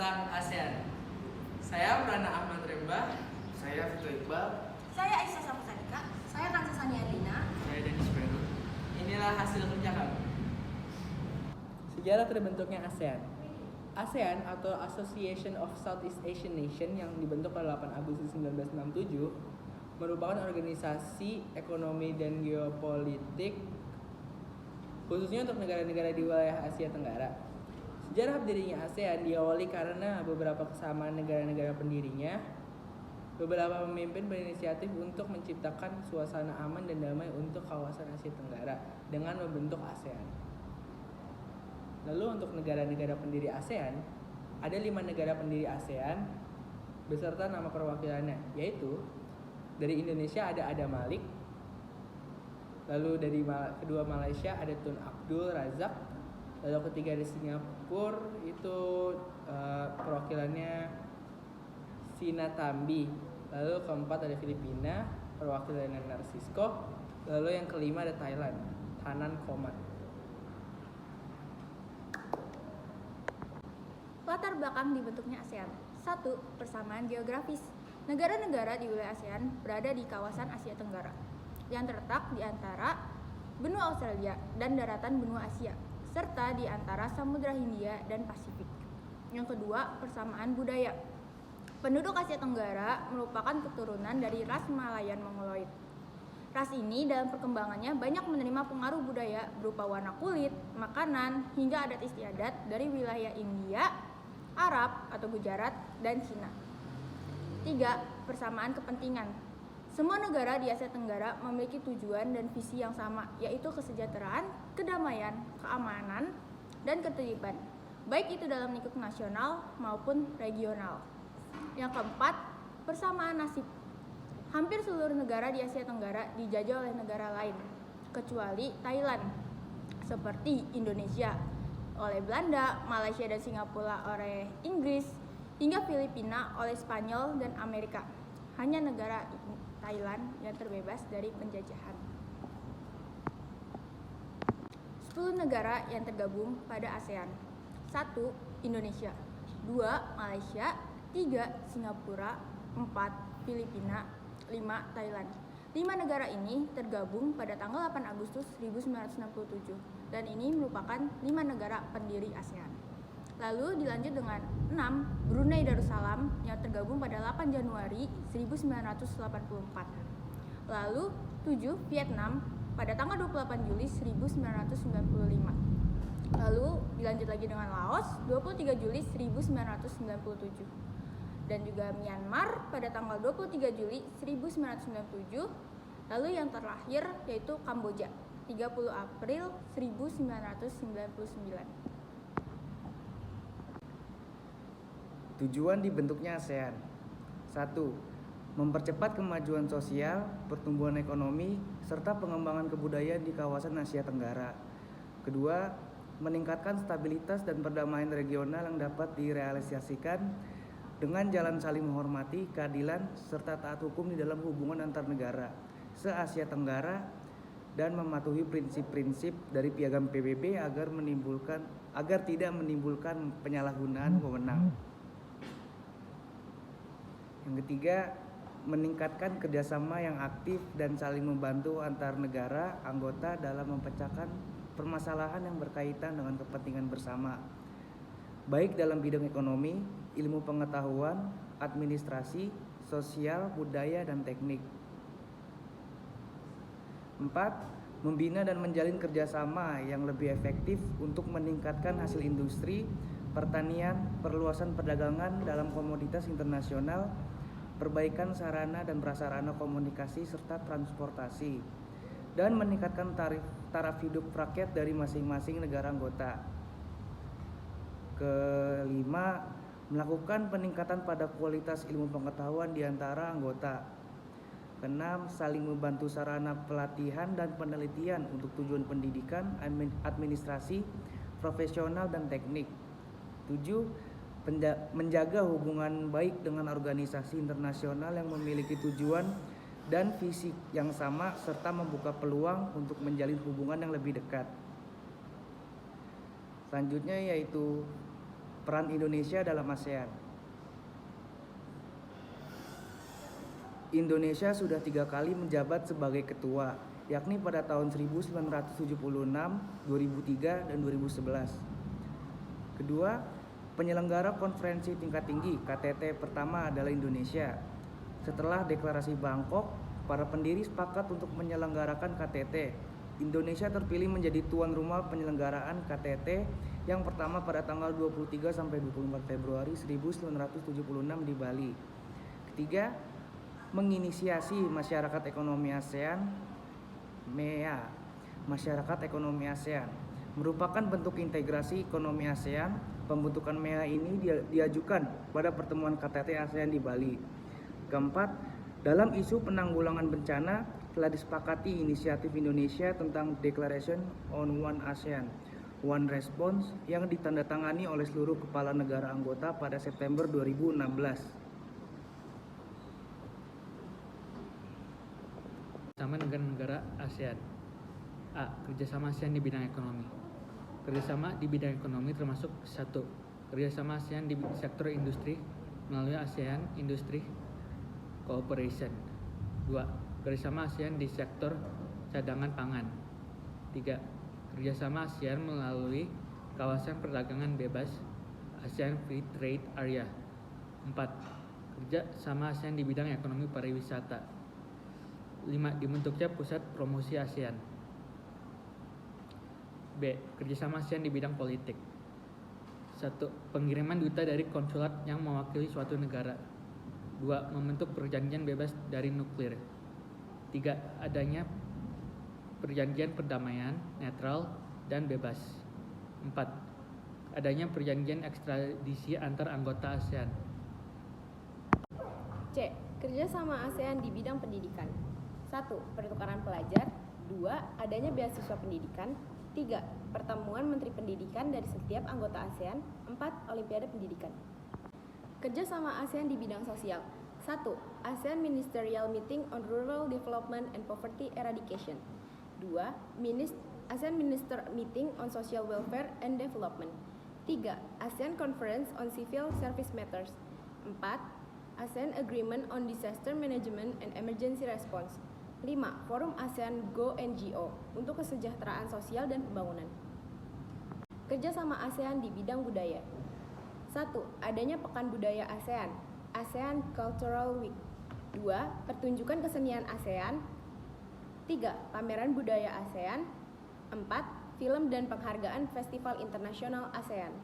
tentang ASEAN. Saya Prana Ahmad Remba. Saya Vito Iqbal. Saya Aisyah Sapusadika. Saya Kansa Sani Adlina. Saya Denis Peru. Inilah hasil kerja kami. Sejarah terbentuknya ASEAN. ASEAN atau Association of Southeast Asian Nation yang dibentuk pada 8 Agustus 1967 merupakan organisasi ekonomi dan geopolitik khususnya untuk negara-negara di wilayah Asia Tenggara. Sejarah berdirinya ASEAN diawali karena beberapa kesamaan negara-negara pendirinya. Beberapa pemimpin berinisiatif untuk menciptakan suasana aman dan damai untuk kawasan Asia Tenggara dengan membentuk ASEAN. Lalu untuk negara-negara pendiri ASEAN, ada 5 negara pendiri ASEAN beserta nama perwakilannya, yaitu dari Indonesia ada Adam Malik, lalu dari kedua Malaysia ada Tun Abdul Razak, lalu ketiga dari Singapura itu perwakilannya Sinnathamby, lalu keempat ada Filipina, perwakilannya Narcisco, lalu yang kelima ada Thailand, Thanan Komat. Latar belakang dibentuknya ASEAN. 1. Persamaan geografis. Negara-negara di wilayah ASEAN berada di kawasan Asia Tenggara yang terletak di antara benua Australia dan daratan benua Asia, serta di antara Samudra Hindia dan Pasifik. Yang kedua, persamaan budaya. Penduduk Asia Tenggara merupakan keturunan dari ras Malayan Mongoloid. Ras ini dalam perkembangannya banyak menerima pengaruh budaya berupa warna kulit, makanan, hingga adat istiadat dari wilayah India, Arab atau Gujarat, dan Cina. 3. Persamaan kepentingan. Semua negara di Asia Tenggara memiliki tujuan dan visi yang sama, yaitu kesejahteraan, kedamaian, keamanan, dan ketertiban, baik itu dalam lingkup nasional maupun regional. Yang keempat, persamaan nasib. Hampir seluruh negara di Asia Tenggara dijajah oleh negara lain, kecuali Thailand, seperti Indonesia oleh Belanda, Malaysia dan Singapura oleh Inggris, hingga Filipina oleh Spanyol dan Amerika. Hanya negara Thailand yang terbebas dari penjajahan. 10 negara yang tergabung pada ASEAN. 1. Indonesia. 2. Malaysia. 3. Singapura. 4. Filipina. 5. Thailand. 5 negara ini tergabung pada tanggal 8 Agustus 1967 dan ini merupakan 5 negara pendiri ASEAN. Lalu dilanjut dengan 6. Brunei Darussalam yang tergabung pada 8 Januari 1984. Lalu 7. Vietnam pada tanggal 28 Juli 1995. Lalu dilanjut lagi dengan Laos 23 Juli 1997. Dan juga Myanmar pada tanggal 23 Juli 1997. Lalu yang terakhir yaitu Kamboja 30 April 1999. Tujuan dibentuknya ASEAN. 1. Mempercepat kemajuan sosial, pertumbuhan ekonomi, serta pengembangan kebudayaan di kawasan Asia Tenggara. Kedua, meningkatkan stabilitas dan perdamaian regional yang dapat direalisasikan dengan jalan saling menghormati, keadilan, serta taat hukum di dalam hubungan antar negara se-Asia Tenggara dan mematuhi prinsip-prinsip dari Piagam PBB agar tidak menimbulkan penyalahgunaan wewenang. Yang ketiga, meningkatkan kerjasama yang aktif dan saling membantu antar negara anggota dalam memecahkan permasalahan yang berkaitan dengan kepentingan bersama, baik dalam bidang ekonomi, ilmu pengetahuan, administrasi, sosial, budaya, dan teknik. 4. Membina dan menjalin kerjasama yang lebih efektif untuk meningkatkan hasil industri, pertanian, perluasan perdagangan dalam komoditas internasional, perbaikan sarana dan prasarana komunikasi serta transportasi, dan meningkatkan taraf hidup rakyat dari masing-masing negara anggota. Kelima, melakukan peningkatan pada kualitas ilmu pengetahuan di antara anggota. Keenam, saling membantu sarana pelatihan dan penelitian untuk tujuan pendidikan, administrasi, profesional, dan teknik. 7. Menjaga hubungan baik dengan organisasi internasional yang memiliki tujuan dan visi yang sama serta membuka peluang untuk menjalin hubungan yang lebih dekat. Selanjutnya yaitu Peran Indonesia dalam ASEAN. Indonesia sudah 3 kali menjabat sebagai ketua, yakni pada tahun 1976, 2003, dan 2011. Kedua, penyelenggara konferensi tingkat tinggi KTT pertama adalah Indonesia. Setelah deklarasi Bangkok, para pendiri sepakat untuk menyelenggarakan KTT. Indonesia terpilih menjadi tuan rumah penyelenggaraan KTT yang pertama pada tanggal 23 sampai 24 Februari 1976 di Bali. Ketiga, menginisiasi Masyarakat Ekonomi ASEAN (MEA). Masyarakat Ekonomi ASEAN merupakan bentuk integrasi ekonomi ASEAN. Pembentukan MEA ini diajukan pada pertemuan KTT ASEAN di Bali. Keempat, dalam isu penanggulangan bencana telah disepakati inisiatif Indonesia tentang Declaration on One ASEAN, One Response yang ditandatangani oleh seluruh kepala negara anggota pada September 2016. Sama negara-negara ASEAN. A. Kerjasama ASEAN di bidang ekonomi. Kerjasama di bidang ekonomi termasuk 1. Kerjasama ASEAN di sektor industri melalui ASEAN Industry Cooperation. 2. Kerjasama ASEAN di sektor cadangan pangan. 3. Kerjasama ASEAN melalui kawasan perdagangan bebas ASEAN Free Trade Area. 4. Kerjasama ASEAN di bidang ekonomi pariwisata. 5. Dibentuknya Pusat Promosi ASEAN. B. Kerjasama ASEAN di bidang politik. 1. Pengiriman duta dari konsulat yang mewakili suatu negara. 2. Membentuk perjanjian bebas dari nuklir. 3. Adanya perjanjian perdamaian, netral, dan bebas. 4. Adanya perjanjian ekstradisi antar anggota ASEAN. C. Kerjasama ASEAN di bidang pendidikan. 1. Pertukaran pelajar. 2. Adanya beasiswa pendidikan. 3. Pertemuan Menteri Pendidikan dari setiap anggota ASEAN. 4. Olimpiade Pendidikan. Kerjasama ASEAN di bidang sosial. 1. ASEAN Ministerial Meeting on Rural Development and Poverty Eradication. 2. ASEAN Minister Meeting on Social Welfare and Development. 3. ASEAN Conference on Civil Service Matters. 4. ASEAN Agreement on Disaster Management and Emergency Response. 5. Forum ASEAN Go NGO untuk kesejahteraan sosial dan pembangunan. Kerjasama ASEAN di bidang budaya. 1. Adanya Pekan Budaya ASEAN, ASEAN Cultural Week. 2. Pertunjukan kesenian ASEAN. 3. Pameran budaya ASEAN. 4. Film dan penghargaan Festival Internasional ASEAN.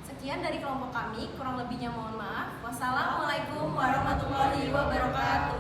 Sekian dari kelompok kami, kurang lebihnya mohon maaf. Wassalamualaikum warahmatullahi wabarakatuh.